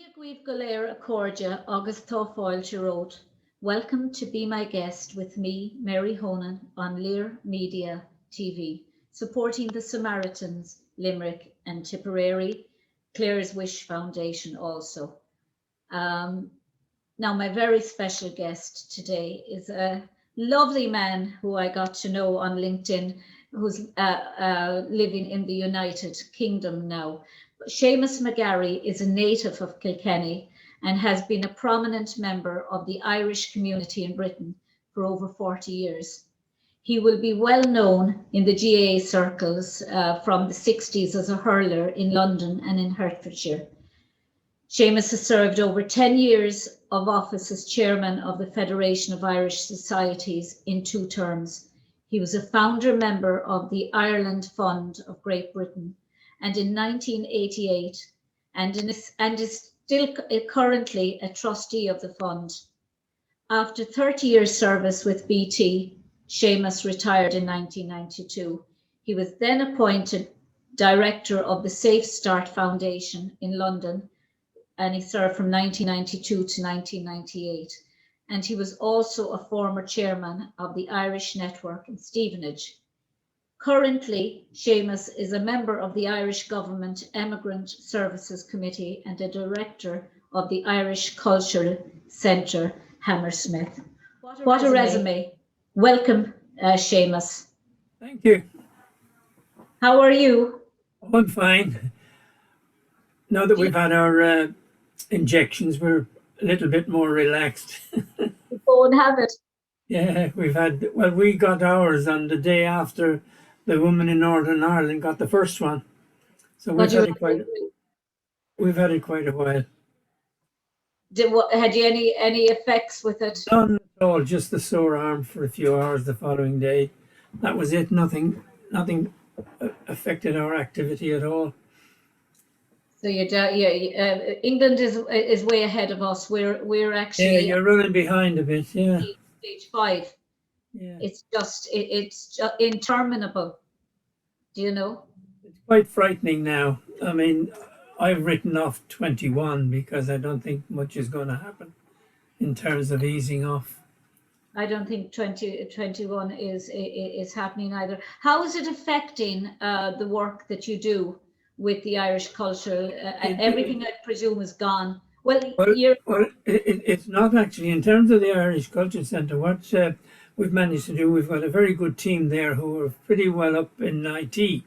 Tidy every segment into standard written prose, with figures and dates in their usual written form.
Díagweave Galéir a Cordia agus Tá Fáilte wrote, Welcome to Be My Guest with me, Mary Honan, on Lear Media TV, supporting the Samaritans, Limerick and Tipperary, Clare's Wish Foundation also. Now, my very special guest today is a lovely man who I got to know on LinkedIn, who's living in the United Kingdom now. Seamus McGarry is a native of Kilkenny and has been a prominent member of the Irish community in Britain for over 40 years. He will be well known in the GAA circles from the 60s as a hurler in London and in Hertfordshire. Seamus has served over 10 years of office as chairman of the Federation of Irish Societies in 2 terms. He was a founder member of the Ireland Fund of Great Britain and in 1988 and is still currently a trustee of the fund. After 30 years service with BT, Seamus retired in 1992. He was then appointed director of the Safe Start Foundation in London, and he served from 1992 to 1998. And he was also a former chairman of the Irish Network in Stevenage. Currently, Seamus is a member of the Irish Government Emigrant Services Committee and a director of the Irish Cultural Centre, Hammersmith. What a resume. Welcome, Seamus. Thank you. How are you? I'm fine. Now that we've had our injections, we're a little bit more relaxed. Go and have it. Yeah, we got ours on the day after the woman in Northern Ireland got the first one. So we've had it quite a while. Had you any effects with it? None at all, just the sore arm for a few hours the following day. That was it. Nothing affected our activity at all. So England is way ahead of us. We're actually you're running behind a bit. Yeah, stage 5. Yeah, it's just interminable. Do you know? It's quite frightening now. I mean, I've written off 21 because I don't think much is going to happen in terms of easing off. I don't think 2021 is happening either. How is it affecting the work that you do with the Irish culture? Everything I presume is gone. It's not actually. In terms of the Irish Culture Centre, what we've managed to do, we've got a very good team there who are pretty well up in IT.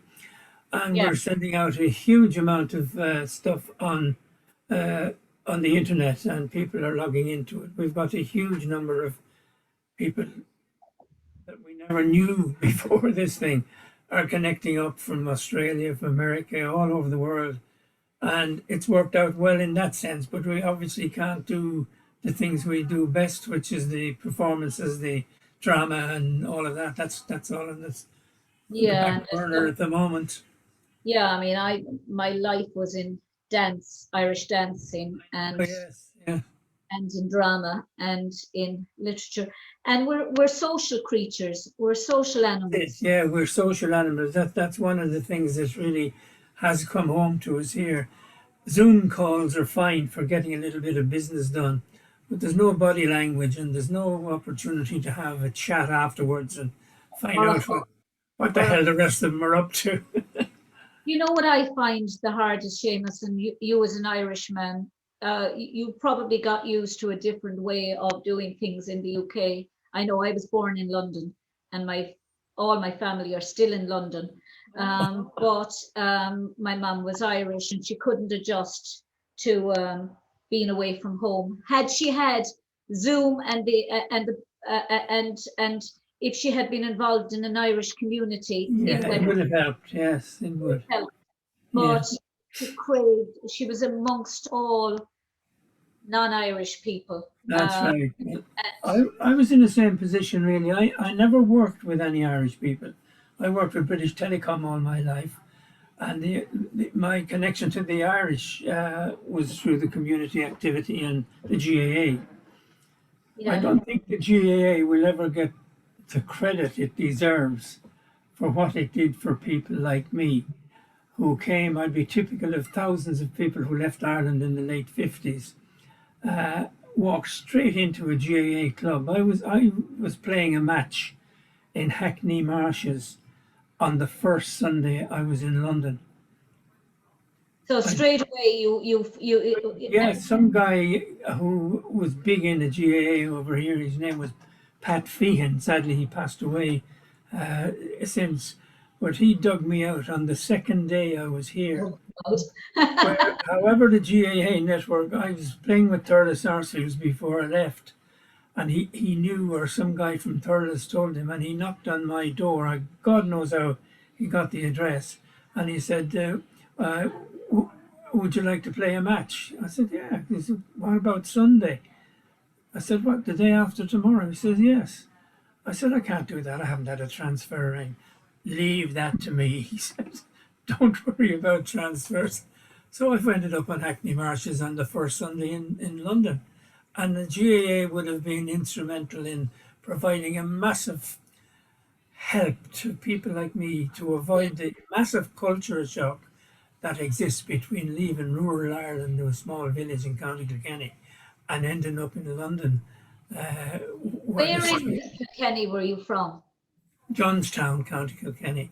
And we're sending out a huge amount of stuff on the internet, and people are logging into it. We've got a huge number of people that we never knew before this thing are connecting up from Australia, from America, all over the world. And it's worked out well in that sense, but we obviously can't do the things we do best, which is the performances, the drama and all of that. That's all in this back burner at the moment. Yeah, I mean, my life was in dance, Irish dancing, and and in drama and in literature. And we're social creatures. We're social animals. Yeah, we're social animals. That's one of the things that really has come home to us here. Zoom calls are fine for getting a little bit of business done, but there's no body language and there's no opportunity to have a chat afterwards and find out what the hell the rest of them are up to. You know what I find the hardest, Seamus, and you as an Irishman, you probably got used to a different way of doing things in the UK. I know I was born in London and all my family are still in London. But my mum was Irish and she couldn't adjust to being away from home. Had she had Zoom and if she had been involved in an Irish community, it would have helped. Yes, it would help. But she was amongst all non-Irish people. That's right. I was in the same position really. I never worked with any Irish people. I worked with British Telecom all my life, and my connection to the Irish was through the community activity and the GAA. I don't think the GAA will ever get the credit it deserves for what it did for people like me. who came. I'd be typical of thousands of people who left Ireland in the late 50s. Walked straight into a GAA club. I was playing a match in Hackney Marshes on the first Sunday I was in London. So straight away, Yeah, some guy who was big in the GAA over here, his name was Pat Feehan. Sadly, he passed away since, but he dug me out on the second day I was here. Where, however, the GAA network, I was playing with Thurles Arseles before I left, and he knew, or some guy from Thurles told him, and he knocked on my door. God knows how he got the address, and he said, would you like to play a match? I said, yeah. He said, what about Sunday? I said, what, the day after tomorrow? He says, yes. I said, I can't do that. I haven't had a transfer ring. Leave that to me. He said, don't worry about transfers. So I've ended up on Hackney Marshes on the first Sunday in London. And the GAA would have been instrumental in providing a massive help to people like me to avoid the massive culture shock that exists between leaving rural Ireland to a small village in County Kilkenny and ending up in London. Where in Kilkenny were you from? Johnstown, County Kilkenny.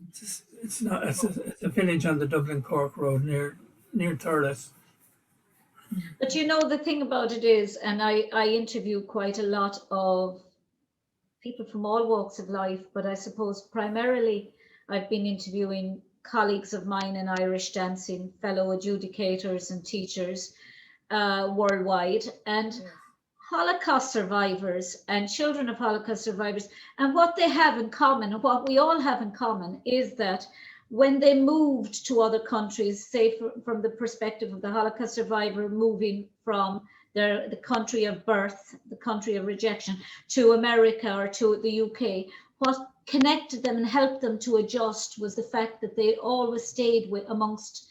It's a village on the Dublin-Cork road near Thurles. But you know, the thing about it is, and I interview quite a lot of people from all walks of life, but I suppose primarily I've been interviewing colleagues of mine in Irish dancing, fellow adjudicators and teachers worldwide, and Holocaust survivors and children of Holocaust survivors. And what they have in common, what we all have in common, is that when they moved to other countries, say from the perspective of the Holocaust survivor moving from the country of birth, the country of rejection, to America or to the UK, what connected them and helped them to adjust was the fact that they always stayed amongst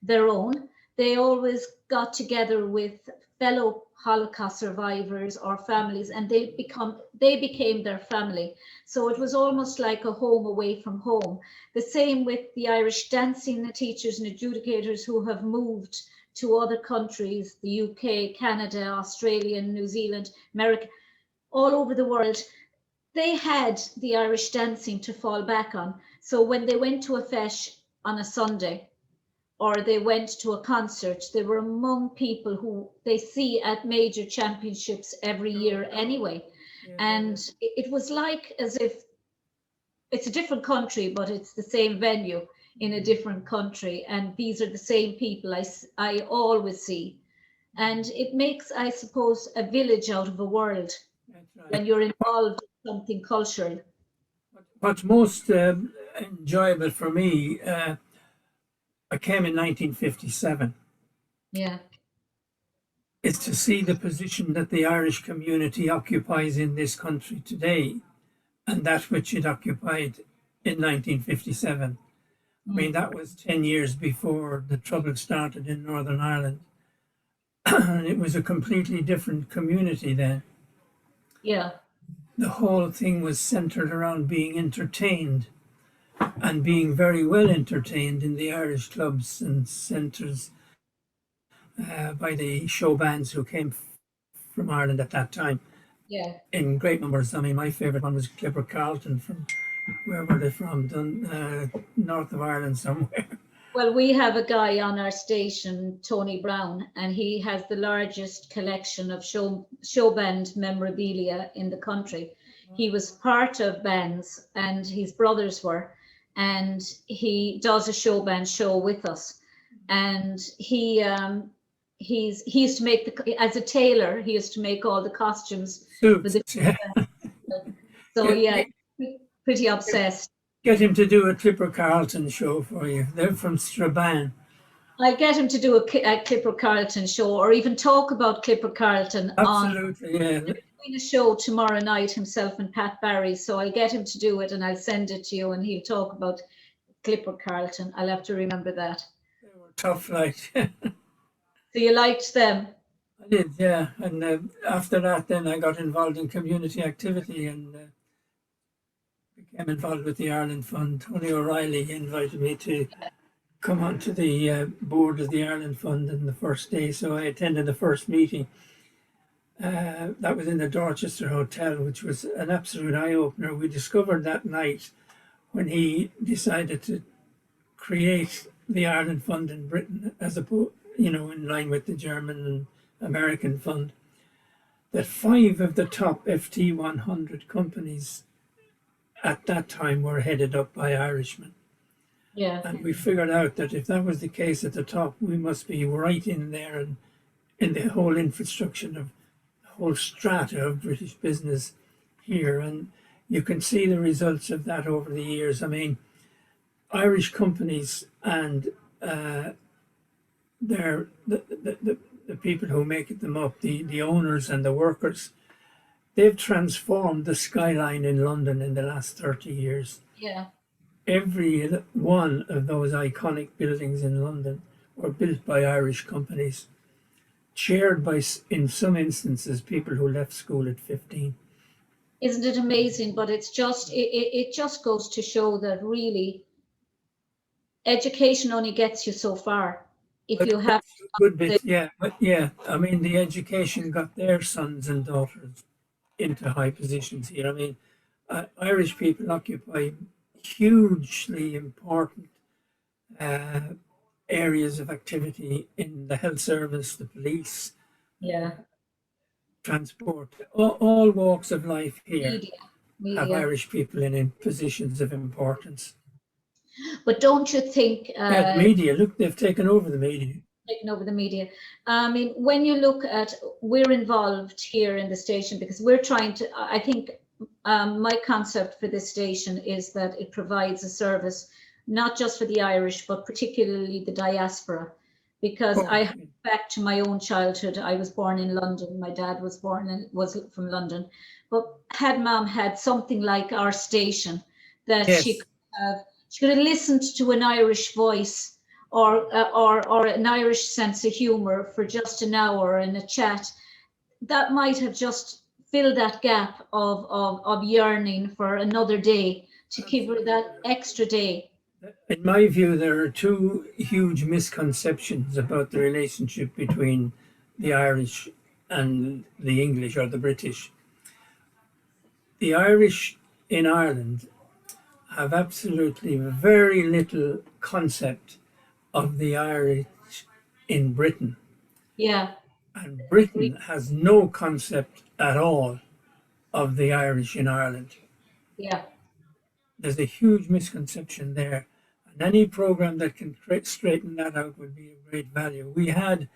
their own. They always got together with fellow Holocaust survivors or families, and they became their family. So it was almost like a home away from home. The same with the Irish dancing teachers and adjudicators who have moved to other countries, the UK, Canada, Australia, New Zealand, America, all over the world. They had the Irish dancing to fall back on. So when they went to a feis on a Sunday, or they went to a concert, they were among people who they see at major championships every year anyway. And it was like as if it's a different country, but it's the same venue in a different country. And these are the same people I always see. And it makes, I suppose, a village out of a world. That's right. When you're involved in something cultural. What's most enjoyable for me, I came in 1957. Yeah. Is to see the position that the Irish community occupies in this country today and that which it occupied in 1957. I mean, that was 10 years before the trouble started in Northern Ireland. And it was a completely different community then. Yeah. The whole thing was centered around being entertained and being very well entertained in the Irish clubs and centres by the show bands who came from Ireland at that time. Yeah. In great numbers. I mean, my favourite one was Clipper Carlton from, where were they from? North of Ireland somewhere. Well, we have a guy on our station, Tony Brown, and he has the largest collection of show band memorabilia in the country. He was part of bands, and his brothers were, and he does a show band show with us. And he used to make as a tailor, he used to make all the costumes for the band. So yeah, pretty obsessed. Get him to do a Clipper Carlton show for you. They're from Strabane. I'll get him to do a Clipper Carlton show, or even talk about Clipper Carlton. Absolutely, yeah. Doing a show tomorrow night, himself and Pat Barry. So I'll get him to do it, and I'll send it to you, and he'll talk about Clipper Carlton. I'll have to remember that. They were tough, like. So you liked them? I did, yeah. And after that, then I got involved in community activity and became involved with the Ireland Fund. Tony O'Reilly invited me to come onto the board of the Ireland Fund on the first day, so I attended the first meeting. That was in the Dorchester Hotel, which was an absolute eye-opener. We discovered that night when he decided to create the Ireland Fund in Britain, as opposed, in line with the German and American fund, that 5 of the top FT 100 companies at that time were headed up by Irishmen. Yeah. And we figured out that if that was the case at the top, we must be right in there and in the whole infrastructure of the whole strata of British business here. And you can see the results of that over the years. I mean, Irish companies and the people who make them up, the owners and the workers, they've transformed the skyline in London in the last 30 years. Yeah. Every one of those iconic buildings in London were built by Irish companies, chaired by, in some instances, people who left school at 15. Isn't it amazing? But it's just it just goes to show that really education only gets you so far if But you have good bit, yeah. But yeah, I mean, the education got their sons and daughters into high positions here. I mean, Irish people occupy hugely important areas of activity in the health service, the police, yeah transport, all walks of life here media have media. Irish people in positions of importance. But don't you think Yeah, the media, look, they've taken over the media. taking over the media? I mean, when you look at, we're involved here in the station because we're trying to, I think my concept for this station is that it provides a service not just for the Irish, but particularly the diaspora. Because I Oh, hark back to my own childhood. I was born in London. My dad was from London. But had mom had something like our station that yes, she could have listened to an Irish voice or an Irish sense of humor for just an hour in a chat, that might have just filled that gap of yearning for another day to give her absolutely. that extra day. In my view, there are two huge misconceptions about the relationship between the Irish and the English or the British. The Irish in Ireland have absolutely very little concept of the Irish in Britain, Yeah, and agree. Britain has no concept at all of the Irish in Ireland. Yeah. There's a huge misconception there, and any program that can straighten that out would be of great value. We had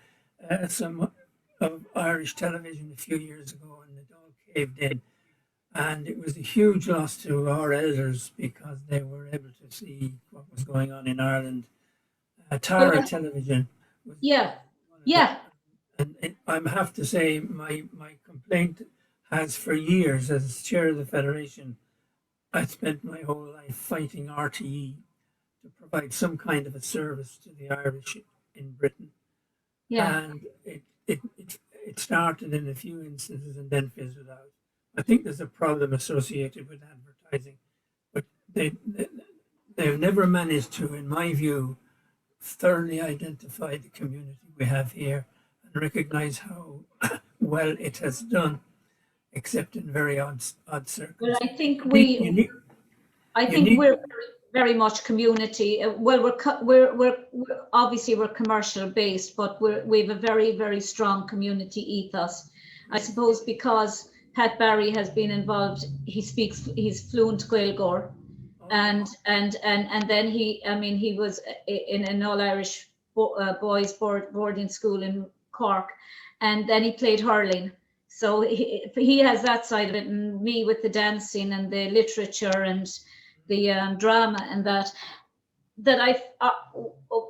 some of Irish television a few years ago, and it all caved in, and it was a huge loss to our elders because they were able to see what was going on in Ireland. Well, Tara television was yeah, one of the, yeah. and I have to say my complaint has for years as chair of the federation. I spent my whole life fighting RTE to provide some kind of a service to the Irish in Britain, Yeah. and it started in a few instances and then fizzled out. I think there's a problem associated with advertising, but they've never managed to, in my view, thoroughly identify the community we have here and recognize how well it has done, except in very odd Well, circumstances. I You think need we're very much community. Well, we're obviously we're commercial based, but we have a very strong community ethos. I suppose because Pat Barry has been involved, he's fluent Gaeilgeoir, and then he was in an all Irish boys boarding school in Cork, and then he played hurling. So he has that side of it, and me with the dancing and the literature and the drama, and that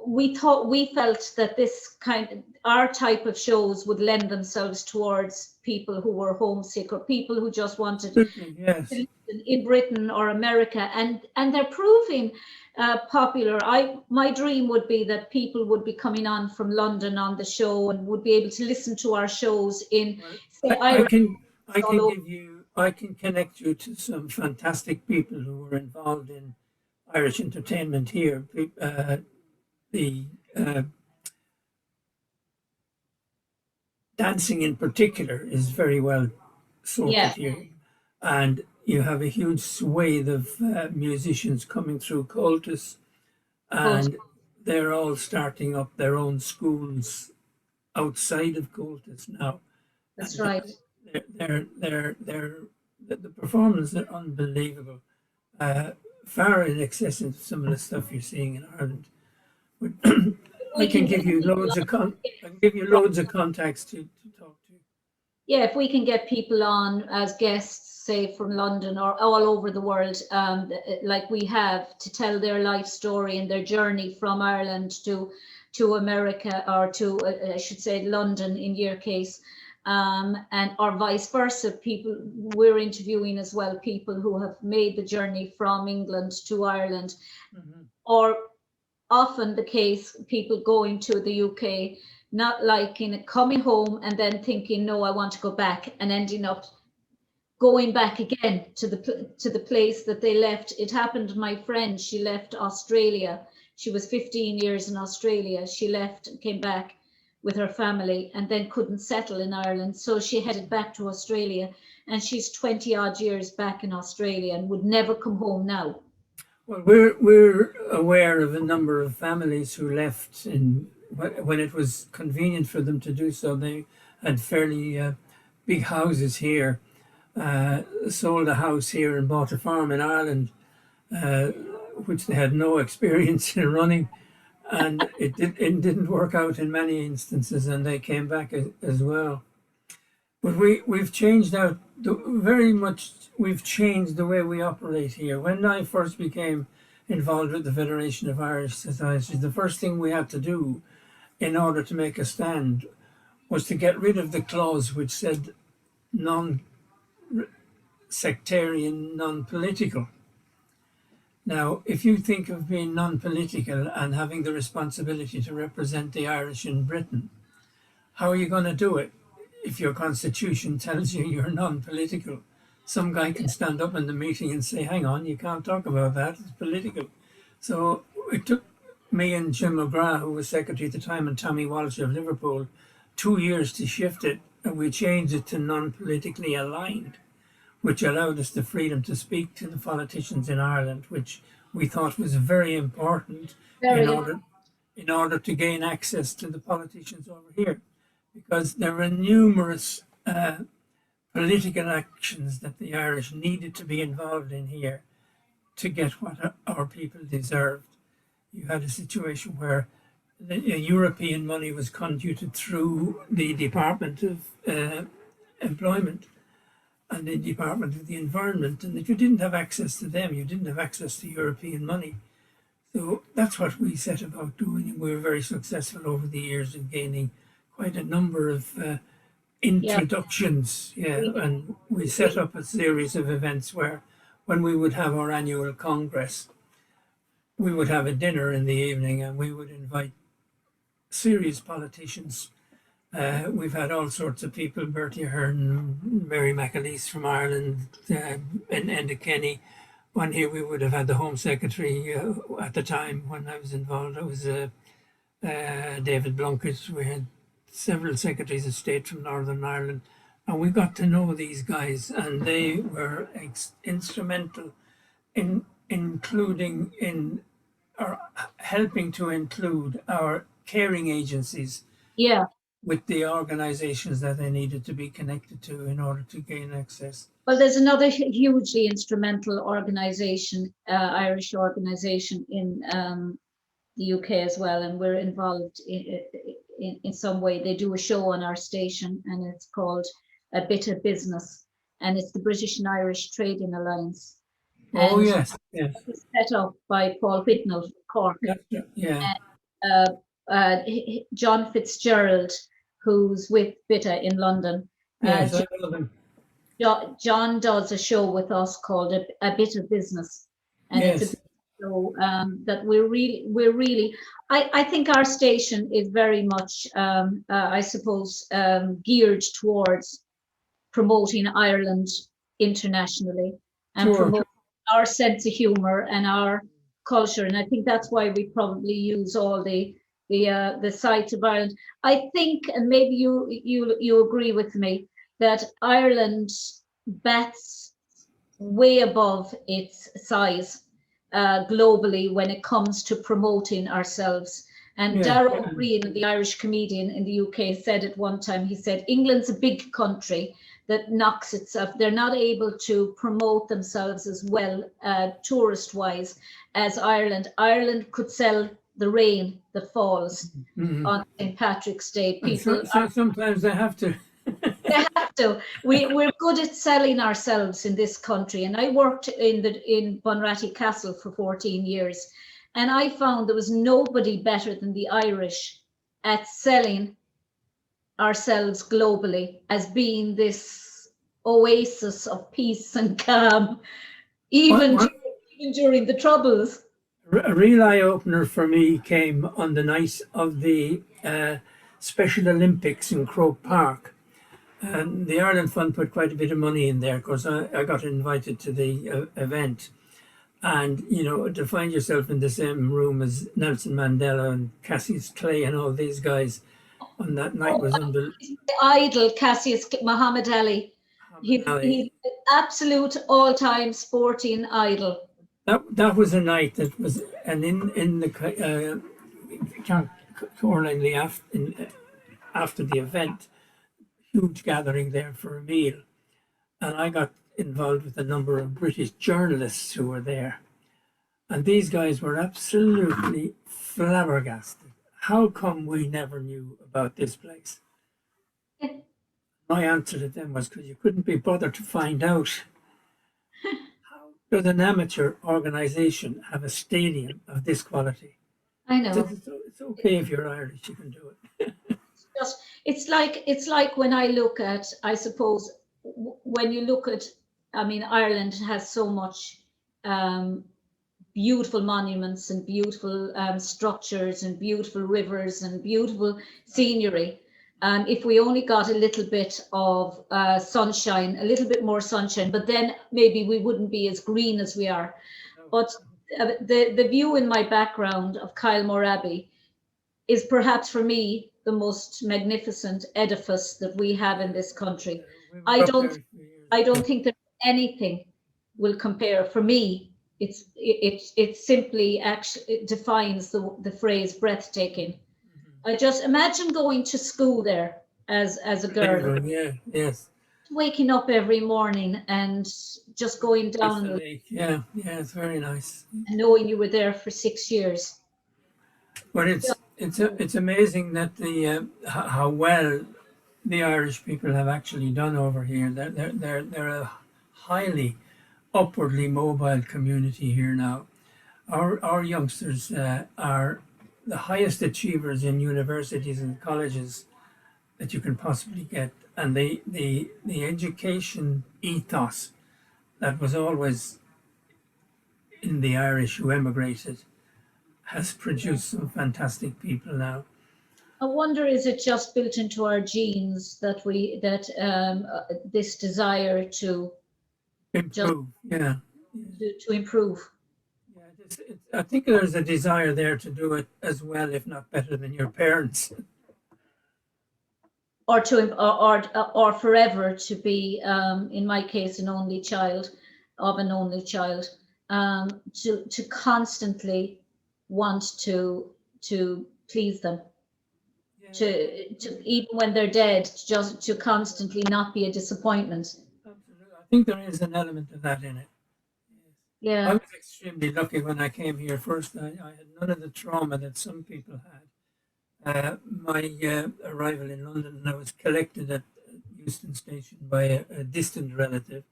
we felt that our type of shows would lend themselves towards people who were homesick or people who just wanted absolutely, to yes. live in Britain or America, and they're proving popular. My dream would be that people would be coming on from London on the show and would be able to listen to our shows in, Well, say, I Irish all over. I can connect you to some fantastic people who were involved in Irish entertainment here. the dancing in particular is very well sorted Yeah, here, and you have a huge swathe of musicians coming through Coltis, good. and they're all starting up their own schools outside of Coltis now, That's and right. they're the performances are unbelievable, uh, far in excess of some of the stuff you're seeing in Ireland. But I We can can give get you people loads of I can give you on. loads of contacts to talk to. Yeah, if we can get people on as guests, say from London or all over the world, like we have, to tell their life story and their journey from Ireland to America, or to I should say London in your case, and or vice versa. People we're interviewing as well, people who have made the journey from England to Ireland, Mhm. or often the case, people going to the UK, not liking it, coming home and then thinking, no, I want to go back, and ending up going back again to the place that they left. It happened to my friend. She left Australia. She was 15 years in Australia. She left and came back with her family and then couldn't settle in Ireland. So she headed back to Australia, and she's 20 odd years back in Australia and would never come home now. Well, we're aware of a number of families who left when it was convenient for them to do so. They had fairly big houses here, sold a house here and bought a farm in Ireland, uh, which they had no experience in running, and it didn't work out in many instances, and they came back as well. But we've changed out very much. We've changed the way we operate here. When I first became involved with the Federation of Irish Societies, the first thing we had to do in order to make a stand was to get rid of the clause which said non-sectarian, non-political. Now, if you think of being non-political and having the responsibility to represent the Irish in Britain, how are you going to do it if your constitution tells you you're non-political? Some guy can stand up in the meeting and say, hang on, you can't talk about that, it's political. So it took me and Jim McGrath, who was secretary at the time, and Tommy Walsh of Liverpool, 2 years to shift it, and we changed it to non-politically aligned, which allowed us the freedom to speak to the politicians in Ireland, which we thought was very important in Very. order to gain access to the politicians over here, because there were numerous political actions that the Irish needed to be involved in here to get what our people deserved. You had a situation where the European money was conducted through the Department of Employment and the Department of the Environment, and that you didn't have access to them, you didn't have access to European money. So that's what we set about doing, and we were very successful over the years in gaining quite a number of Yeah. introductions. Yeah, and we set up a series of events where, when we would have our annual congress, we would have a dinner in the evening, and we would invite serious politicians. We've had all sorts of people: Bertie Ahern, Mary McAleese from Ireland, and Enda Kenny. One year we would have had the Home Secretary at the time when I was involved. I was David Blunkett. We had several Secretaries of State from Northern Ireland, and we got to know these guys, and they were instrumental in including in or helping to include our caring agencies Yeah. with the organizations that they needed to be connected to in order to gain access. Well, there's another hugely instrumental organisation, Irish organisation in the UK as well, and we're involved in some way. They do a show on our station, and it's called A Bit of Business, and it's the British and Irish Trading Alliance, Oh and yes, yes, it's set up by Paul Whitnell from Cork, yeah, and John Fitzgerald, who's with BITA in London. yes, I know them. John does a show with us called a Bit of Business, and it's a Yes, show that we're really. I think our station is very much, I suppose, geared towards promoting Ireland internationally and sure. promoting our sense of humour and our culture, and I think that's why we probably use all the sites of Ireland. I think, and maybe you agree with me, that Ireland bats way above its size globally when it comes to promoting ourselves. And Yeah, Darragh O'Brien, the Irish comedian in the UK, said at one time, he said, England's a big country that knocks itself. They're not able to promote themselves as well, tourist-wise, as Ireland. Ireland could sell the rain that falls on St. Patrick's Day. and People so sometimes they have to. they have to. We're good at selling ourselves in this country. And I worked in Bunratty Castle for 14 years. And I found there was nobody better than the Irish at selling ourselves globally as being this oasis of peace and calm, even, What, even during the Troubles. a real eye opener for me came on the night of the Special Olympics in Croke Park. And the Ireland Fund put quite a bit of money in there because I got invited to the event. And, you know, to find yourself in the same room as Nelson Mandela and Cassius Clay and all these guys on that night was unbelievable. Idol, Cassius Muhammad Ali. He's an absolute all-time sporting idol. That was a night that was, and in the Caroline after the event, huge gathering there for a meal, and I got involved with a number of British journalists who were there, and these guys were absolutely flabbergasted. How come we never knew about this place? My answer to them was because you couldn't be bothered to find out. How does an amateur organisation have a stadium of this quality? I know. It's okay if you're Irish, you can do it. It's like when I look at, I suppose, when you look at, I mean, Ireland has so much beautiful monuments and beautiful structures and beautiful rivers and beautiful scenery. If we only got a little bit of sunshine, a little bit more sunshine, but then maybe we wouldn't be as green as we are. But the view in my background of Kylemore Abbey is perhaps for me the most magnificent edifice that we have in this country. I don't think that anything will compare. For me, it simply actually defines the phrase breathtaking. I just imagine going to school there as a girl. Yeah, yes. Waking up every morning and just going down the lake. Yeah, it's very nice. And knowing you were there for 6 years. But it's amazing that the how well the Irish people have actually done over here. They're a highly upwardly mobile community here now. Our youngsters are the highest achievers in universities and colleges that you can possibly get, and the education ethos that was always in the Irish who emigrated has produced some fantastic people now. I wonder, is it just built into our genes that this desire to improve? To improve. Yeah, I think there's a desire there to do it as well, if not better than your parents. Or forever to be, in my case, an only child, to constantly want to please them, to even when they're dead, just to constantly not be a disappointment. Absolutely, I think there is an element of that in it. Yeah, I was extremely lucky when I came here first. I had none of the trauma that some people had. My arrival in London, I was collected at Euston Station by a distant relative,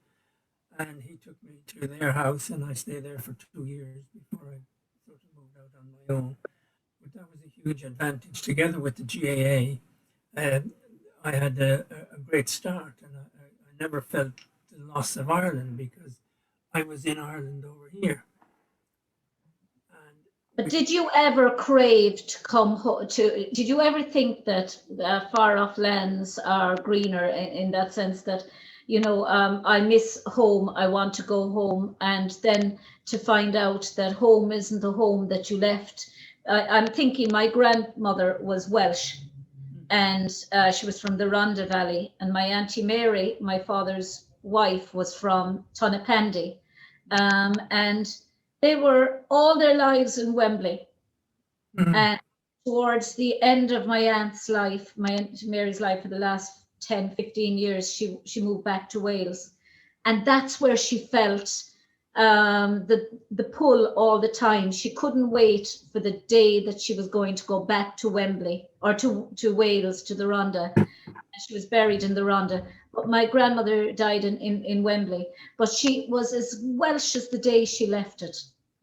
and he took me to their house, and I stayed there for 2 years before I sort of moved out on my own. But that was a huge advantage. Together with the GAA, I had a great start, and I never felt the loss of Ireland because I was in Ireland over here. But did you ever crave to come home? Did you ever think that far off lands are greener in that sense that, I miss home, I want to go home, and then to find out that home isn't the home that you left. I'm thinking my grandmother was Welsh, and she was from the Rhondda Valley, and my Auntie Mary, my father's wife, was from Tunapandy, and they were all their lives in Wembley. Mhm. And towards the end of my aunt's life, my Aunt Mary's life, for the last 10, 15 years, she moved back to Wales. And that's where she felt the pull all the time. She couldn't wait for the day that she was going to go back to Wembley, or to Wales, to the Rhondda. And she was buried in the Rhondda. But my grandmother died in Wembley. But she was as Welsh as the day she left it.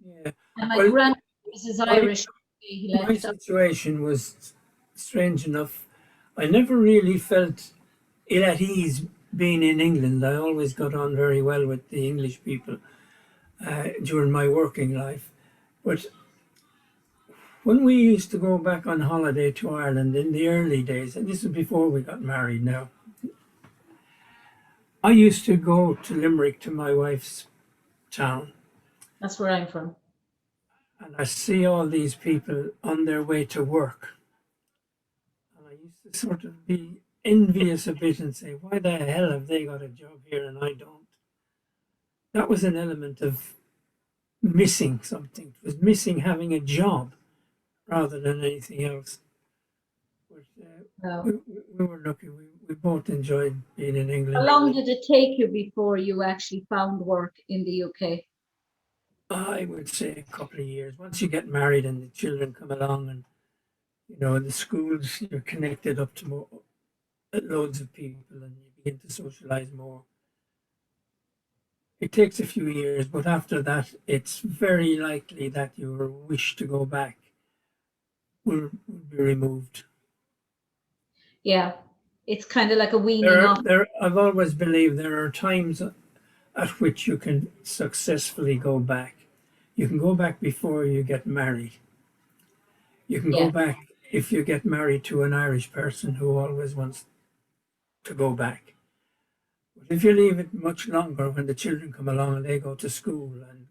Yeah. And my Well, grandmother was as my, Irish the day he my left. situation was strange enough. I never really felt ill at ease being in England. I always got on very well with the English people during my working life. But when we used to go back on holiday to Ireland in the early days, and this is before we got married now, I used to go to Limerick, to my wife's town, That's where I'm from. and I see all these people on their way to work. And I used to sort of be envious a bit and say, why the hell have they got a job here and I don't? That was an element of missing something. It was missing having a job rather than anything else. But So, we were lucky. We both enjoyed being in how England. long did it take you before you actually found work in the UK? I would say a couple of years. Once you get married and the children come along, and in the schools, you're connected up to more, loads of people, and you begin to socialize more. It takes a few years, but after that, it's very likely that your wish to go back will be removed. Yeah, it's kind of like a weaning off. I've always believed there are times at which you can successfully go back. You can go back before you get married. You can go Yeah, back if you get married to an Irish person who always wants to go back. But if you leave it much longer, when the children come along and they go to school and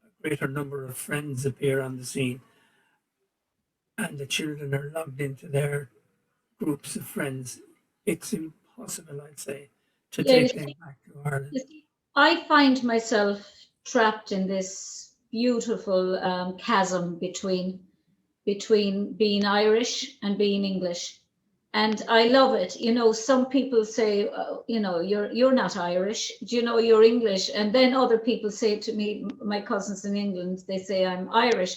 a greater number of friends appear on the scene, and the children are logged into their groups of friends, it's impossible, I'd say, to yeah. take them back to Ireland. You see, I find myself trapped in this beautiful chasm between being Irish and being English. And I love it. Some people say, you're not Irish. Do you know you're English? And then other people say to me, my cousins in England, they say I'm Irish.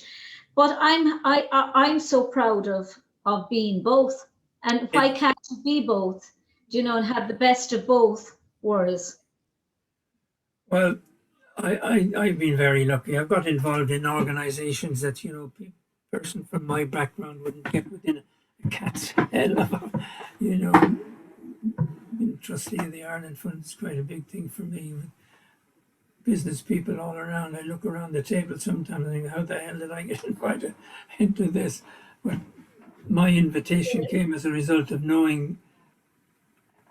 But I'm so proud of being both. And why Yeah. can't you be both? And have the best of both worlds? Well, I've been very lucky. I've got involved in organizations that, a person from my background wouldn't get within a cat's head of, being trustee of the Ireland Fund is quite a big thing for me. With business people all around, I look around the table sometimes and think, how the hell did I get invited into this? But my invitation came as a result of knowing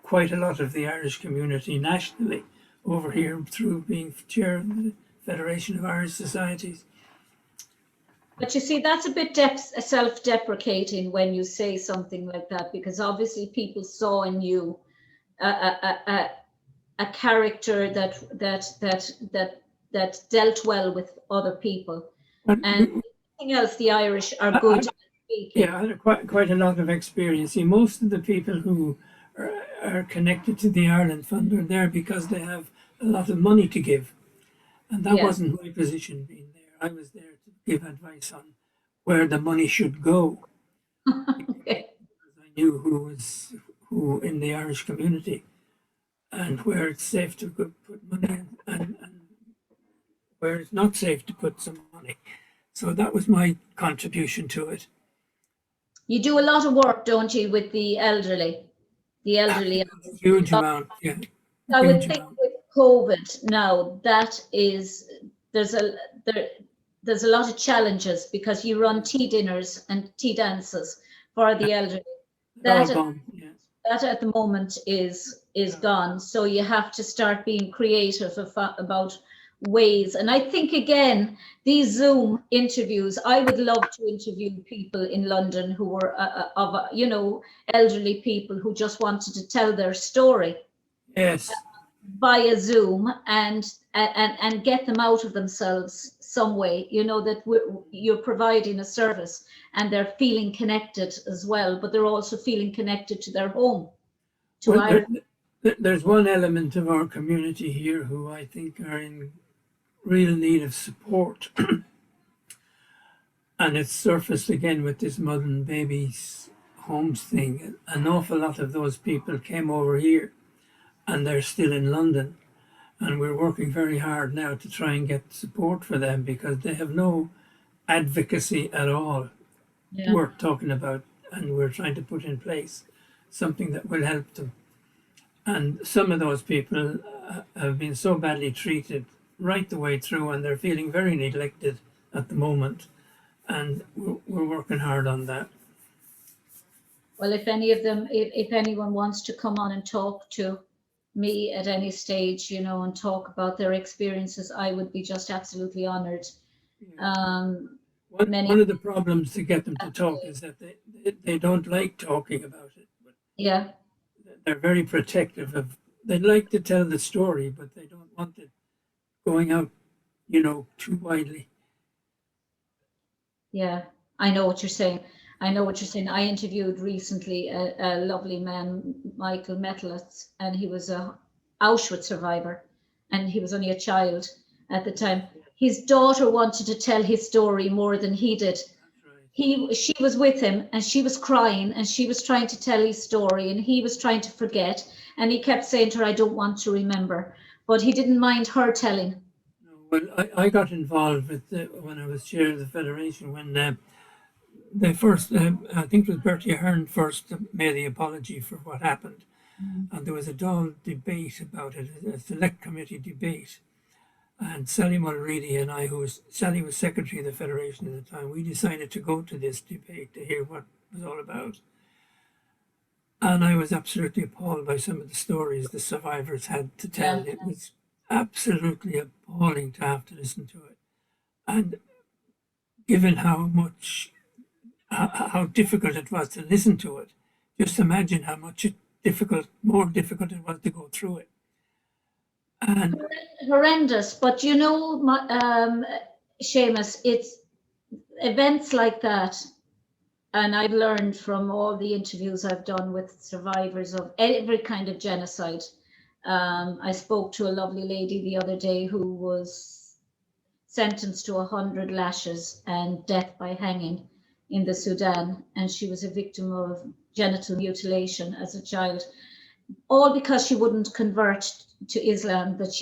quite a lot of the Irish community nationally over here through being chair of the Federation of Irish Societies. But you see, that's a bit self-deprecating when you say something like that, because obviously people saw in you a character that dealt well with other people, And and anything else the Irish are I, good I, at speaking. yeah, I had quite a lot of experience. See, most of the people who are connected to the Ireland Fund are there because they have a lot of money to give. And that Yeah. wasn't my position being there. I was there to give advice on where the money should go. Okay. I knew who in the Irish community and where it's safe to put money and where it's not safe to put some money. So that was my contribution to it. You do a lot of work, don't you, with the elderly? The elderly. A huge amount, yeah. I would Huge think amount. with COVID now, there's a lot of challenges, because you run tea dinners and tea dances for the elderly. All That gone, yeah. that at the moment is gone. So you have to start being creative about ways. And I think, again, these Zoom interviews, I would love to interview people in London who were elderly people who just wanted to tell their story Yes. via Zoom, and get them out of themselves some way, that you're providing a service, and they're feeling connected as well, but they're also feeling connected to their home, to Well, Ireland. there's one element of our community here who I think are in real need of support. And it's surfaced again with this mother and babies homes thing. An awful lot of those people came over here and they're still in London. And we're working very hard now to try and get support for them because they have no advocacy at all Yeah. worth talking about. And we're trying to put in place something that will help them. And some of those people have been so badly treated right the way through, and they're feeling very neglected at the moment. And we're working hard on that. Well, if any of them, if anyone wants to come on and talk to me at any stage, and talk about their experiences, I would be just absolutely honored. One of the problems to get them to talk is that they don't like talking about it. But Yeah, they're very protective of. They'd like to tell the story, but they don't want it going out, too widely. yeah, I know what you're saying. I interviewed recently a lovely man, Michael Metlitz, and he was a Auschwitz survivor, and he was only a child at the time. His daughter wanted to tell his story more than he did. She was with him, and she was crying, and she was trying to tell his story, and he was trying to forget, and he kept saying to her, "I don't want to remember," but he didn't mind her telling. No, well, I got involved with when I was chair of the federation when they first, I think it was Bertie Ahern first made the apology for what happened, and there was a dull debate about it, a select committee debate. And Sally Mulready and I, Sally was secretary of the federation at the time, we decided to go to this debate to hear what it was all about. And I was absolutely appalled by some of the stories the survivors had to tell. Yeah. It was absolutely appalling to have to listen to it. And given how difficult it was to listen to it, just imagine how much more difficult it was to go through it. And Horrendous, but Seamus, it's events like that, and I've learned from all the interviews I've done with survivors of every kind of genocide. I spoke to a lovely lady the other day who was sentenced to 100 lashes and death by hanging in the Sudan, and she was a victim of genital mutilation as a child, all because she wouldn't convert to Islam, that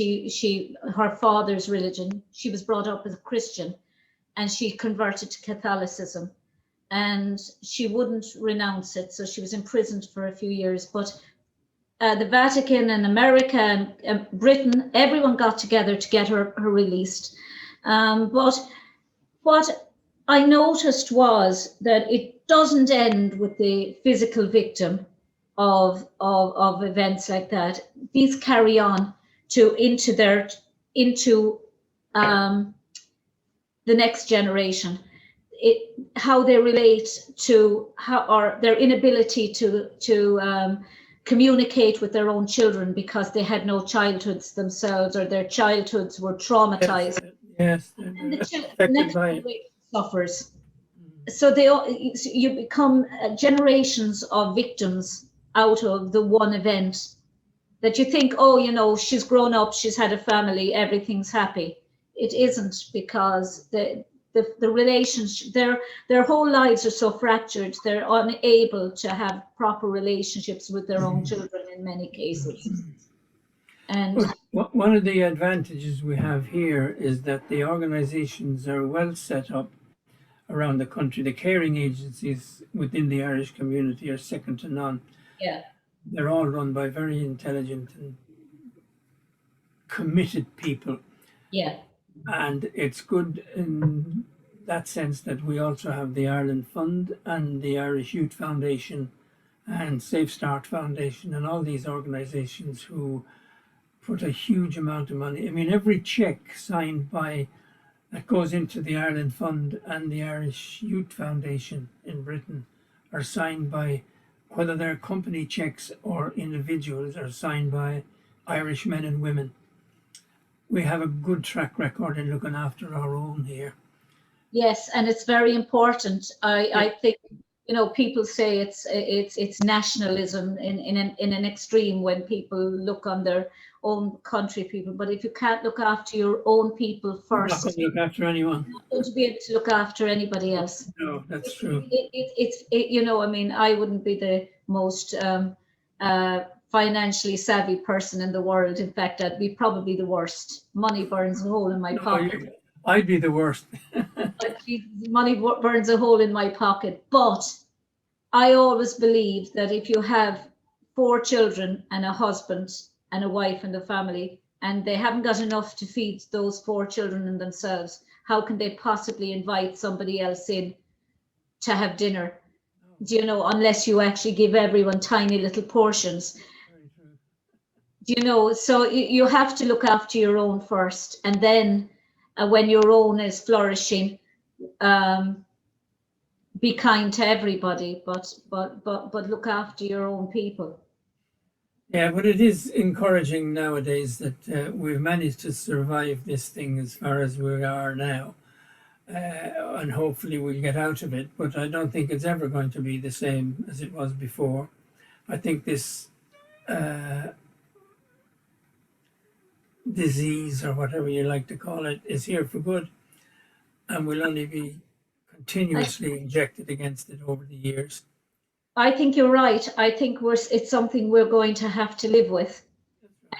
her father's religion, she was brought up as a Christian, and she converted to Catholicism, and she wouldn't renounce it, so she was imprisoned for a few years. But the Vatican and America and Britain, everyone got together to get her released. But what I noticed was that it doesn't end with the physical victim of events like that. These carry on into the next generation. How they relate to or their inability to communicate with their own children because they had no childhoods themselves, or their childhoods were traumatized. Yes, And the affected next by it. generation suffers. So you become generations of victims out of the one event, that you think, oh, she's grown up, she's had a family, everything's happy. It isn't, because the relationship, their whole lives are so fractured, they're unable to have proper relationships with their own children in many cases. And one of the advantages we have here is that the organizations are well set up around the country. The caring agencies within the Irish community are second to none. yeah, They're all run by very intelligent and committed people. yeah, And it's good in that sense that we also have the Ireland Fund and the Irish Youth Foundation and Safe Start Foundation and all these organizations who put a huge amount of money. I mean, every cheque signed by that goes into the Ireland Fund and the Irish Youth Foundation in Britain are signed by, whether they're company cheques or individuals, are signed by Irish men and women. We have a good track record in looking after our own here. Yes, and it's very important. I think, you know, people say it's nationalism in an extreme when people look on their own country people. But if you can't look after your own people We're not going first, to look after anyone. you're not going to be able to look after anybody else. No, that's true. You know, I mean, I wouldn't be the most financially savvy person in the world. In fact, I'd be probably the worst. Money burns a hole in my pocket. I'd be the worst. Money burns a hole in my pocket. But I always believe that if you have 4 children and a husband and a wife and a family, and they haven't got enough to feed those 4 children and themselves, how can they possibly invite somebody else in to have dinner? Do you know, unless you actually give everyone tiny little portions. Do you know, so you have to look after your own first, and then when your own is flourishing, be kind to everybody, but look after your own people. Yeah, but it is encouraging nowadays that we've managed to survive this thing as far as we are now. And hopefully we'll get out of it, but I don't think it's ever going to be the same as it was before. I think this disease, or whatever you like to call it, is here for good, and will only be continuously injected against it over the years. I think you're right. I think it's something we're going to have to live with.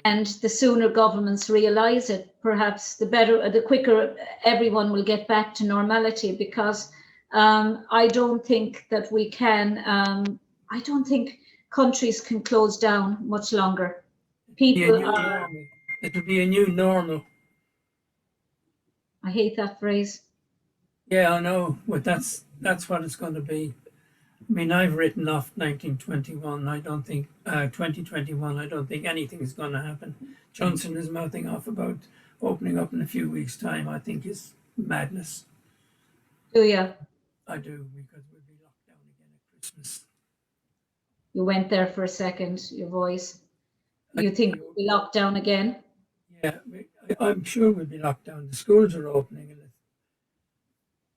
And the sooner governments realise it, perhaps the better, the quicker everyone will get back to normality, because I don't think that we can, I don't think countries can close down much longer. People are... It'll be a new normal. I hate that phrase. Yeah, I know, but that's what it's going to be. I mean, I've written off 1921. I don't think 2021. I don't think anything is going to happen. Johnson is mouthing off about opening up in a few weeks' time. I think is madness. Do you? I do, because we'll be locked down again at Christmas. You went there for a second. Your voice. You think we'll be locked down again? Yeah, I'm sure we'll be locked down. The schools are opening, and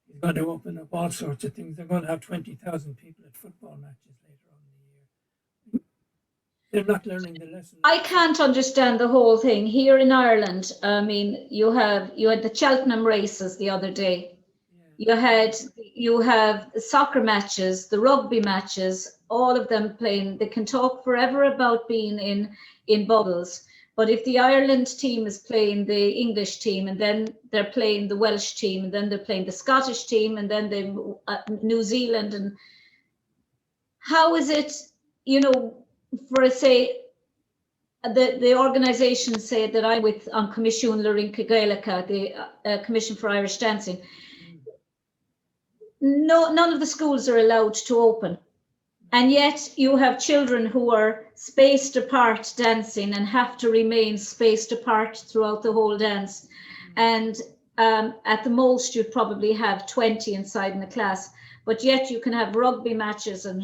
it's going to open up all sorts of things. They're going to have 20,000 people at football matches later on in the year. They're not learning the lesson. I can't understand the whole thing here in Ireland. I mean, you had the Cheltenham races the other day. Yeah. You have the soccer matches, the rugby matches, all of them playing. They can talk forever about being in bubbles. But if the Ireland team is playing the English team, and then they're playing the Welsh team, and then they're playing the Scottish team, and then New Zealand, and how is it, you know, for say, the organisations say that I'm with on Comisiún Larinca Gaelica, the Commission for Irish Dancing. No, none of the schools are allowed to open. And yet you have children who are spaced apart dancing and have to remain spaced apart throughout the whole dance. And at the most, you'd probably have 20 inside in the class. But yet you can have rugby matches and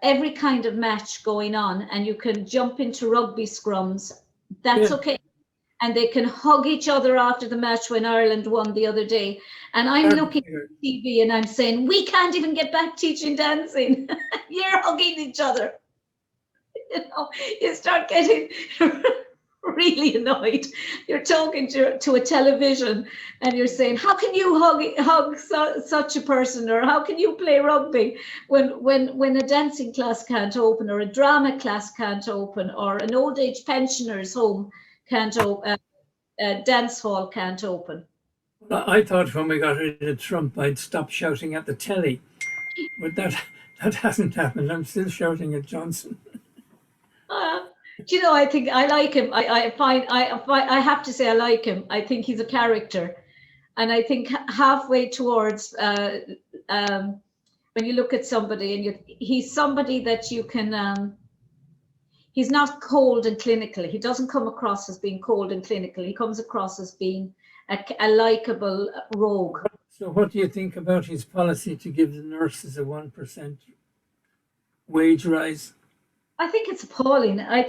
every kind of match going on. And you can jump into rugby scrums. That's okay. And they can hug each other after the match when Ireland won the other day. And I'm looking at TV and I'm saying, we can't even get back teaching dancing. You're hugging each other. You know, you start getting really annoyed. You're talking to a television and you're saying, how can you hug such a person? Or how can you play rugby when a dancing class can't open, or a drama class can't open, or an old age pensioners home can't open, dance hall can't open. I thought when we got rid of Trump, I'd stop shouting at the telly, but that hasn't happened. I'm still shouting at Johnson. Do you know? I think I like him. I have to say I like him. I think he's a character, and I think halfway towards when you look at somebody and he's somebody that you can. he's not cold and clinical. He doesn't come across as being cold and clinical. He comes across as being a likable rogue. So what do you think about his policy to give the nurses a 1% wage rise? I think it's appalling. I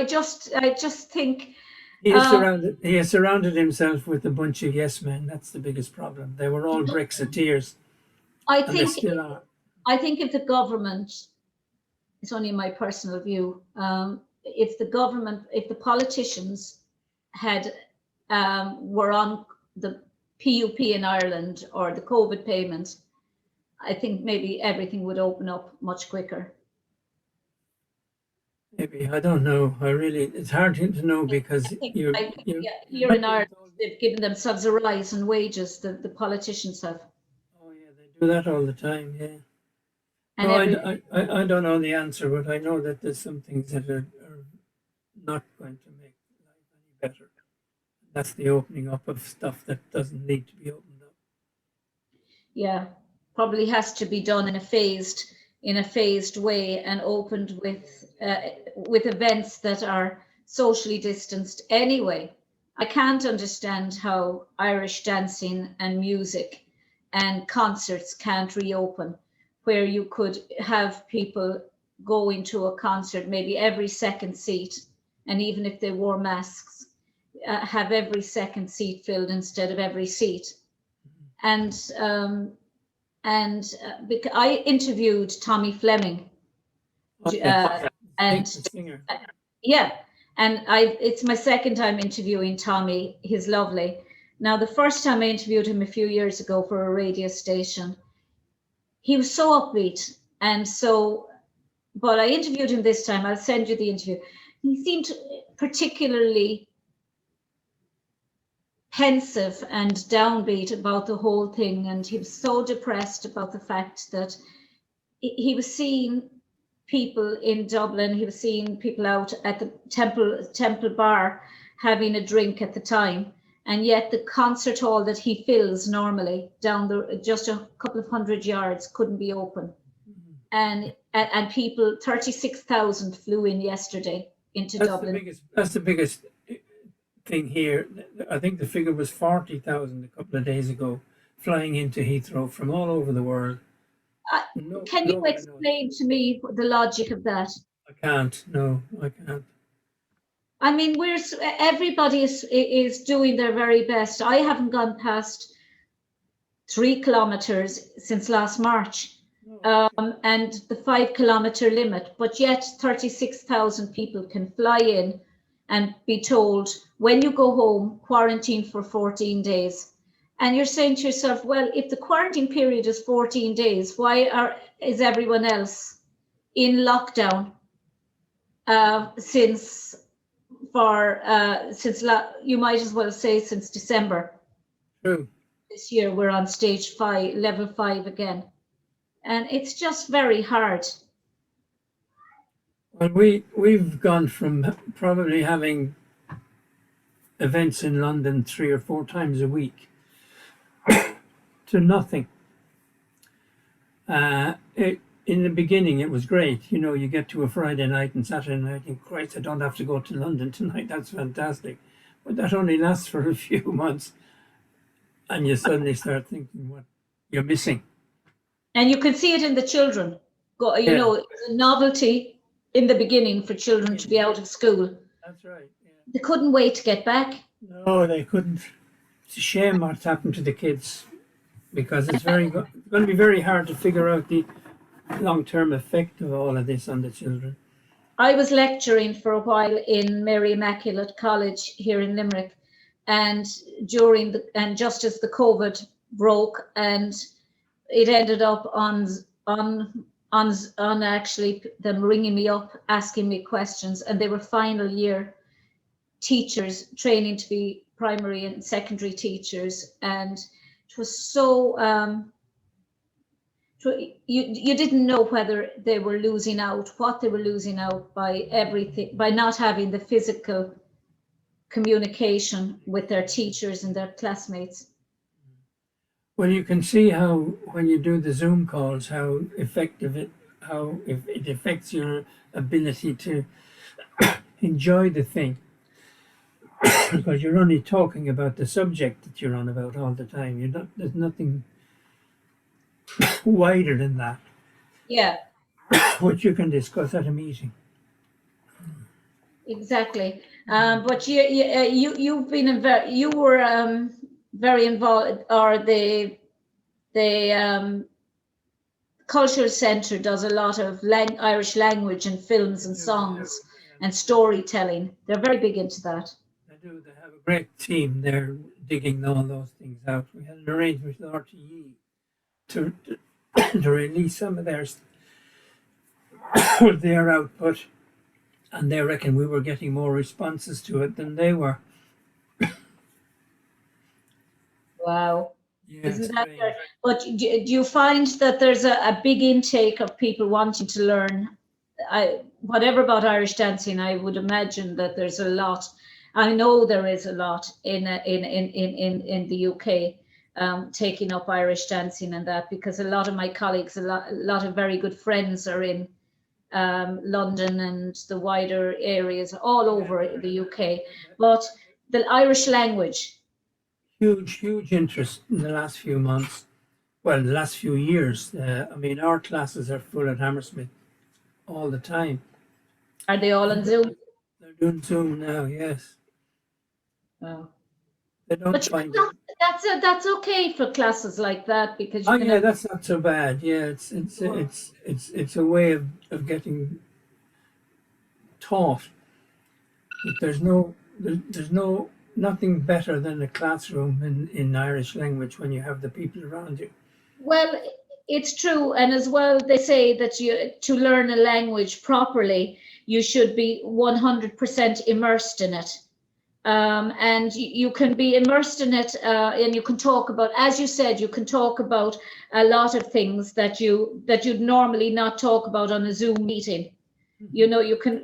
just think He has surrounded himself with a bunch of yes men. That's the biggest problem. They were all Brexiteers, and they still are. I think if the government, it's only my personal view, if the politicians had were on the PUP in Ireland or the COVID payments, I think maybe everything would open up much quicker. Maybe, I don't know. It's hard to know because here in Ireland, they've given themselves a rise in wages. The politicians have. Oh yeah, they do that all the time. Yeah. And no, I don't know the answer, but I know that there's some things that are not going to make life any better. That's the opening up of stuff that doesn't need to be opened up. Yeah, probably has to be done in a phased way and opened with events that are socially distanced anyway. I can't understand how Irish dancing and music and concerts can't reopen, where you could have people go into a concert maybe every second seat, and even if they wore masks, have every second seat filled instead of every seat. And because I interviewed Tommy Fleming, and yeah, and it's my second time interviewing Tommy. He's lovely. Now, the first time I interviewed him a few years ago for a radio station, he was so upbeat, but I interviewed him this time. I'll send you the interview. He seemed particularly pensive and downbeat about the whole thing, and he was so depressed about the fact that he was seeing people in Dublin, he was seeing people out at the Temple Bar having a drink at the time, and yet the concert hall that he fills normally just a couple of 100 yards couldn't be open. And people, 36,000 flew in yesterday into Dublin. That's the biggest thing here. I think the figure was 40,000 a couple of days ago, flying into Heathrow from all over the world. Can you explain to me the logic of that? I can't. No, I can't. I mean, everybody is doing their very best. I haven't gone past 3 kilometers since last March, and the 5 kilometer limit, but yet 36,000 people can fly in and be told, when you go home, quarantine for 14 days. And you're saying to yourself, well, if the quarantine period is 14 days, why is everyone else in lockdown since you might as well say since December? True. This year we're on stage 5, level 5 again. And it's just very hard. Well, we've gone from probably having events in London 3 or 4 times a week to nothing. In the beginning, it was great. You know, you get to a Friday night and Saturday night, and Christ, I don't have to go to London tonight. That's fantastic. But that only lasts for a few months, and you suddenly start thinking what you're missing. And you can see it in the children. Know, it was a novelty in the beginning for children to be out of school. That's right. Yeah. They couldn't wait to get back. No, they couldn't. It's a shame what's happened to the kids, because it's going to be very hard to figure out the long-term effect of all of this on the children. I was lecturing for a while in Mary Immaculate College here in Limerick, and just as the COVID broke, and it ended up on actually them ringing me up, asking me questions, and they were final year teachers training to be primary and secondary teachers, and it was so you didn't know whether they were losing out, what they were losing out by everything, by not having the physical communication with their teachers and their classmates. Well, you can see how when you do the Zoom calls, how effective how if it affects your ability to enjoy the thing, because you're only talking about the subject that you're on about all the time. You're not. There's nothing wider than that, Yeah, which you can discuss at a meeting. exactly. But you've been you were very involved, or the cultural centre does a lot of Irish language and films and songs and storytelling. They're very big into that. They do. They have a great team there digging all those things out. We had an arrangement with RTE to to release some of their output, and they reckon we were getting more responses to it than they were. Wow. Yeah, Isn't that strange. good? But do you find that there's a big intake of people wanting to learn? Whatever about Irish dancing, I would imagine that there's a lot. I know there is a lot in the UK taking up Irish dancing and that, because a lot of my colleagues, a lot of very good friends are in London and the wider areas all over the UK. But the Irish language, Huge interest in the last few months. Well, the last few years. I mean, our classes are full at Hammersmith all the time. are they all on Zoom? They're doing Zoom now. Yes, Oh. they don't But find it. that's okay for classes like that, because Oh you can yeah, have, that's not so bad. Yeah, it's a way of getting taught. But there's no nothing better than a classroom in Irish language when you have the people around you. well, it's true. And as well, they say that to learn a language properly, you should be 100% immersed in it. And you can be immersed in it, and you can talk about, as you said, you can talk about a lot of things that you'd normally not talk about on a Zoom meeting. You know, you can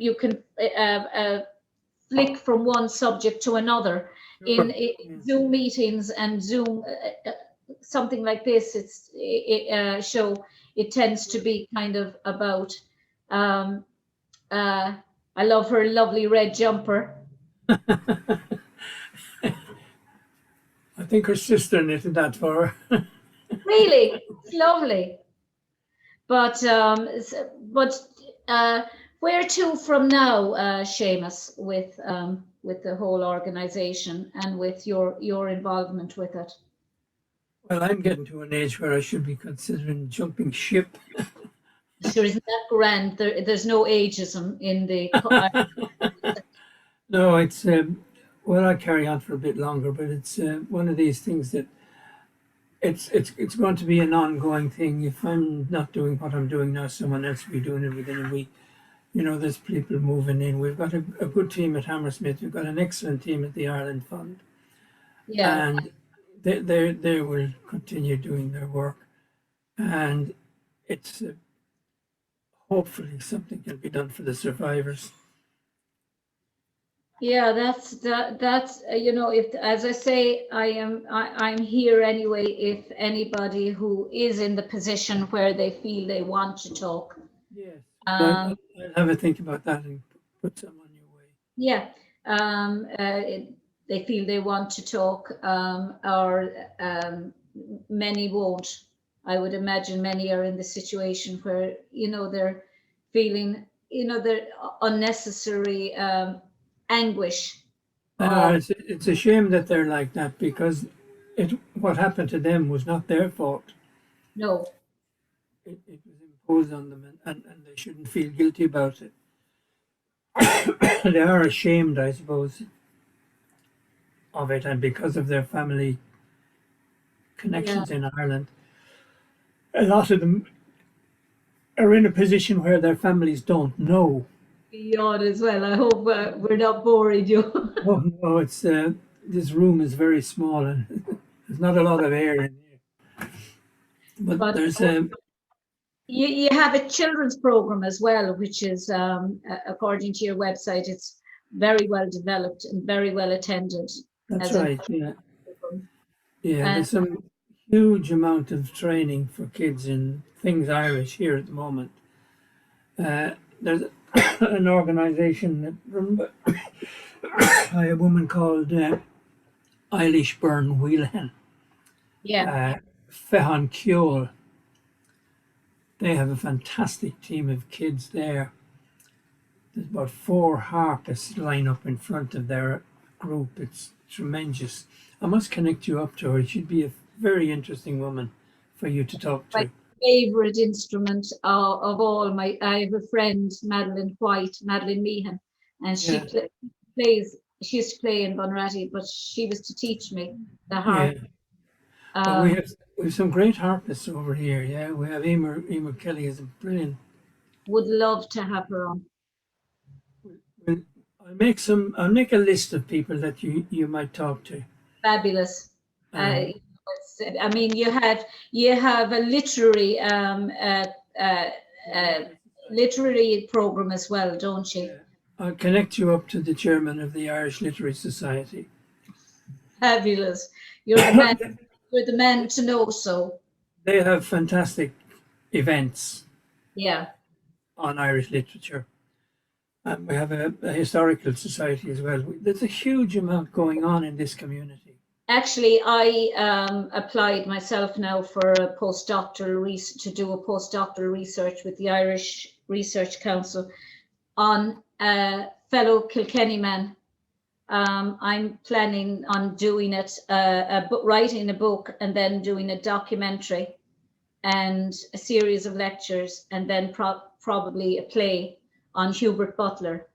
flick from one subject to another in Sure. Yeah. Zoom meetings and Zoom something like this. Show it tends to be kind of about. Um, I love her lovely red jumper. I think her sister knitted that for her. Really, it's lovely. But uh, where to from now, Seamus, with the whole organisation and with your involvement with it? Well, I'm getting to an age where I should be considering jumping ship. Sure, isn't that grand? There's no ageism in the. No, it's well, I carry on for a bit longer, but it's one of these things that it's going to be an ongoing thing. If I'm not doing what I'm doing now, someone else will be doing it within a week. You know, there's people moving in. We've got a good team at Hammersmith. We've got an excellent team at the Ireland Fund, Yeah, and they will continue doing their work. And it's hopefully something can be done for the survivors. yeah. That's if, as I say, I'm here anyway. If anybody who is in the position where they feel they want to talk. Yes, Um, I'll have a think about that and put some on your way. Yeah, they feel they want to talk, or many won't. I would imagine many are in the situation where they're feeling their unnecessary anguish of It's a shame that they're like that because what happened to them was not their fault. no. It was imposed on them, and they shouldn't feel guilty about it. They are ashamed, I suppose, of it, and because of their family Yeah, connections in Ireland, a lot of them are in a position where their families don't know. yawn as well. I hope we're not boring you. Oh no, it's this room is very small and there's not a lot of air in here. But But there's you have a children's program as well, which is, according to your website, it's very well developed and very well attended that's as an right, yeah, program. yeah. And There's some huge amount of training for kids in things Irish here at the moment. There's an organisation run by a woman called Eilish Byrne Whelan, Fehan Keol. They have a fantastic team of kids there. There's about 4 harpists line up in front of their group. It's tremendous. I must connect you up to her. She'd be a very interesting woman for you to talk to. My favorite instrument of all. I have a friend, Madeline Meehan, and she plays. She used to play in Bunratty, but she was to teach me the harp. But we have some great harpists over here. Yeah, we have Emer Kelly is a brilliant. Would love to have her on. I'll make a list of people that you might talk to. Fabulous. I mean, you have a literary program as well, don't you? I'll connect you up to the chairman of the Irish Literary Society. Fabulous. You're the man. You're the man to know. So they have fantastic events. Yeah. On Irish literature. And we have a historical society as well. There's a huge amount going on in this community. Actually, I applied myself now for a to do a postdoctoral research with the Irish Research Council on a fellow Kilkenny man. I'm planning on doing it, writing a book and then doing a documentary and a series of lectures and then probably a play on Hubert Butler.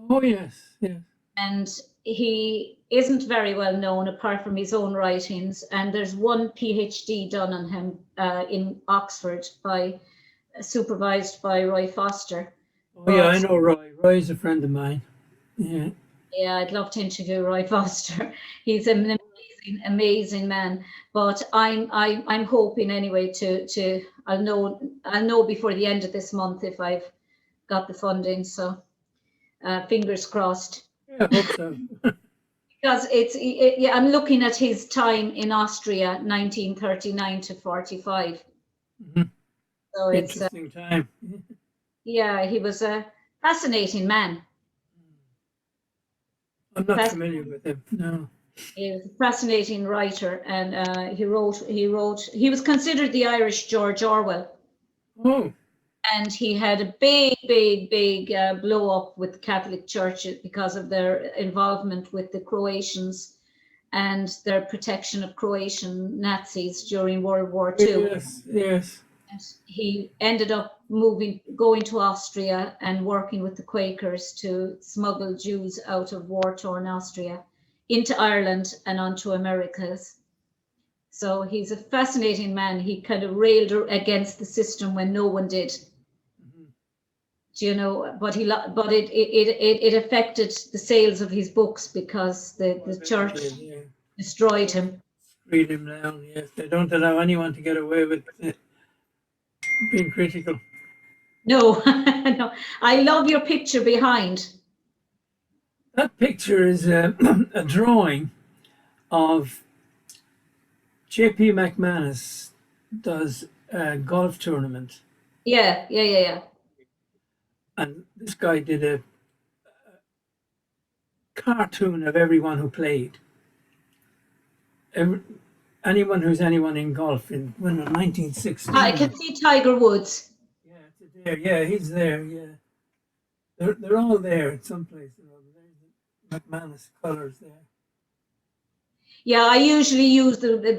Oh, yes, yes. And he isn't very well known apart from his own writings. And there's one PhD done on him in Oxford supervised by Roy Foster. Oh, yeah, I know Roy. Roy's a friend of mine. Yeah. Yeah, I'd love to interview Roy Foster. He's an amazing man. But I'm hoping anyway I'll know before the end of this month if I've got the funding. So fingers crossed. Yeah, I hope so. Because I'm looking at his time in Austria, 1939 to 45. Mm-hmm. So it's interesting time. Yeah, he was a fascinating man. I'm not familiar with him. No. He was a fascinating writer, and he was considered the Irish George Orwell. Oh. And he had a big blow up with the Catholic Church because of their involvement with the Croatians and their protection of Croatian Nazis during World War II. Yes, yes. And he ended up going to Austria and working with the Quakers to smuggle Jews out of war-torn Austria into Ireland and onto Americas. So he's a fascinating man. He kind of railed against the system when no one did. You know, but it affected the sales of his books because the church destroyed him. Screwed him down. Yes, they don't allow anyone to get away with being critical. No, no. I love your picture behind. That picture is a drawing of J.P. McManus does a golf tournament. Yeah. And this guy did a cartoon of everyone who played. Anyone who's anyone in golf in 1960. I can see Tiger Woods. Yeah, it's there. Yeah, he's there. Yeah, they're all there at some place. There's McManus colours there. Yeah, I usually use the look at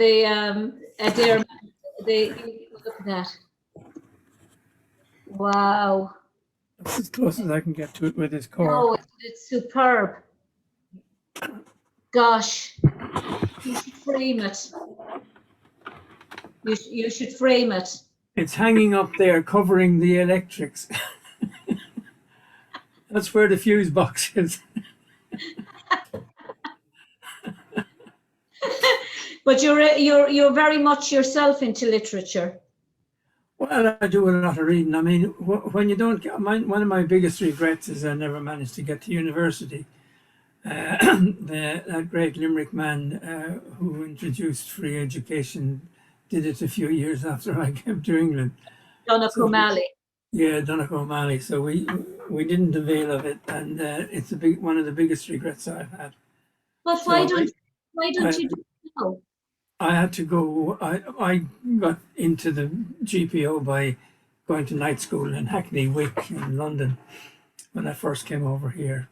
that. Wow. That's as close as I can get to it with this cord. Oh, it's superb. Gosh, you should frame it. You should frame it. It's hanging up there, covering the electrics. That's where the fuse box is. But you're very much yourself into literature. Well, I do a lot of reading. I mean, when you don't get one of my biggest regrets is I never managed to get to university. That great Limerick man who introduced free education did it a few years after I came to England. John O'Malley. Yeah, Donegal O'Malley. So we didn't avail of it, and it's one of the biggest regrets I've had. But So why don't I, you do it now? I had to go. I got into the GPO by going to night school in Hackney Wick in London when I first came over here.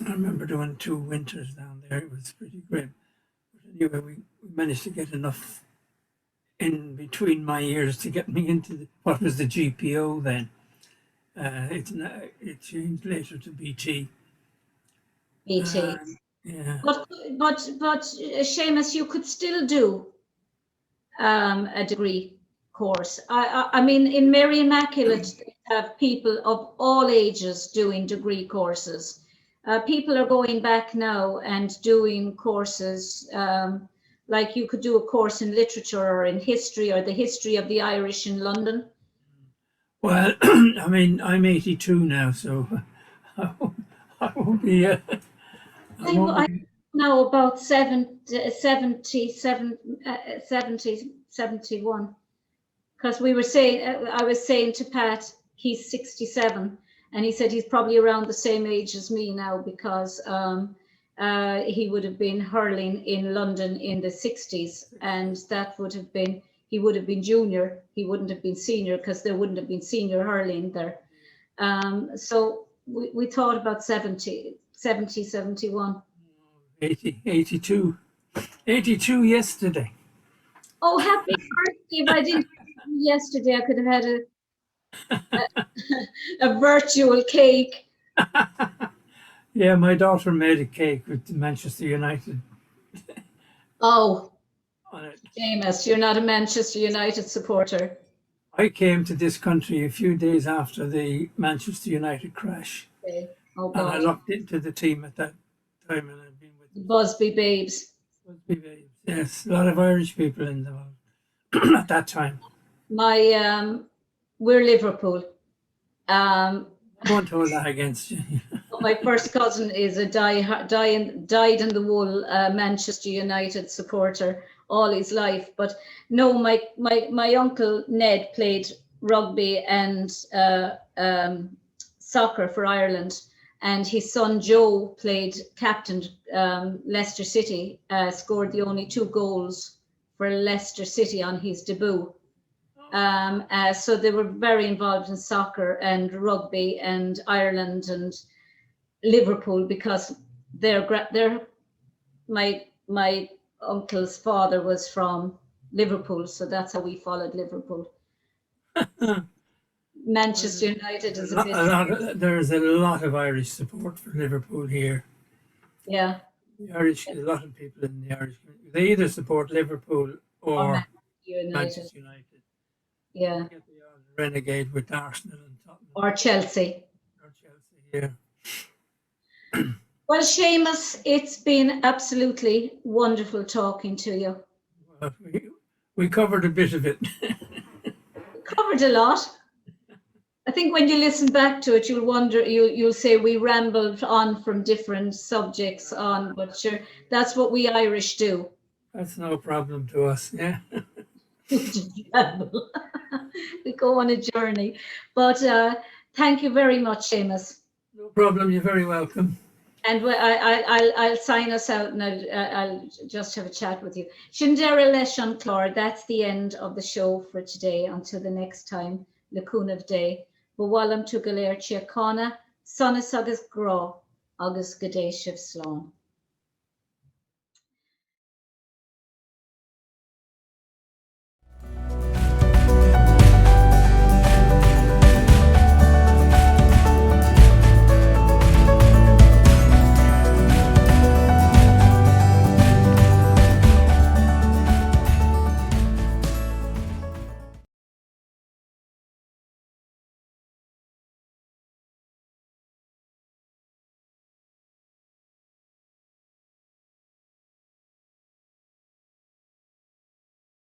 I remember doing 2 winters down there. It was pretty grim. But anyway, we managed to get enough in between my ears to get me into what was the GPO then. It changed later to BT. BT. Yeah. But Seamus, you could still do a degree course. I mean, in Mary Immaculate, they have people of all ages doing degree courses. People are going back now and doing courses, like you could do a course in literature or in history or the history of the Irish in London. Well, I mean, I'm 82 now, so I won't be. I won't I be. know about 71. Because we were saying, I was saying to Pat, he's 67, and he said he's probably around the same age as me now because he would have been hurling in London in the 60s, and that would have been, he would have been junior, he wouldn't have been senior because there wouldn't have been senior hurling there. So we thought about 70, 71. 80, 82. 82 yesterday. Oh, happy birthday. If I didn't yesterday, I could have had a virtual cake. Yeah, my daughter made a cake with Manchester United Oh, on it. Seamus, you're not a Manchester United supporter. I came to this country a few days after the Manchester United crash, Okay. Oh, and I God. looked into the team at that time, and I've been with The Busby Babes. them. Yes, a lot of Irish people in the world at that time. We're Liverpool. I won't hold that against you. My first cousin is a dyed in the wool Manchester United supporter all his life. But no, my uncle Ned played rugby and soccer for Ireland, and his son Joe played captain Leicester City, scored the only 2 goals for Leicester City on his debut. So they were very involved in soccer and rugby and Ireland and Liverpool because my uncle's father was from Liverpool, so that's how we followed Liverpool. Manchester United is a bit. There's a lot of Irish support for Liverpool here. Yeah. The Irish, a lot of people in the Irish community, they either support Liverpool or Manchester United. Yeah. Get the renegade with Arsenal and Tottenham. Or Chelsea. Yeah. Well, Seamus, it's been absolutely wonderful talking to you. Well, we covered a bit of it. We covered a lot. I think when you listen back to it, you'll wonder, you'll say we rambled on from different subjects on, but sure, that's what we Irish do. That's no problem to us, yeah. We go on a journey. But thank you very much, Seamus. No problem, you're very welcome. And I'll sign us out and I'll just have a chat with you. Shindera Leshan Clare, that's the end of the show for today. Until the next time, Lacuna of Day. Bwalam Tugaler Chiacana, Sonis Agus Gro, Agus Gadeshiv Sloan.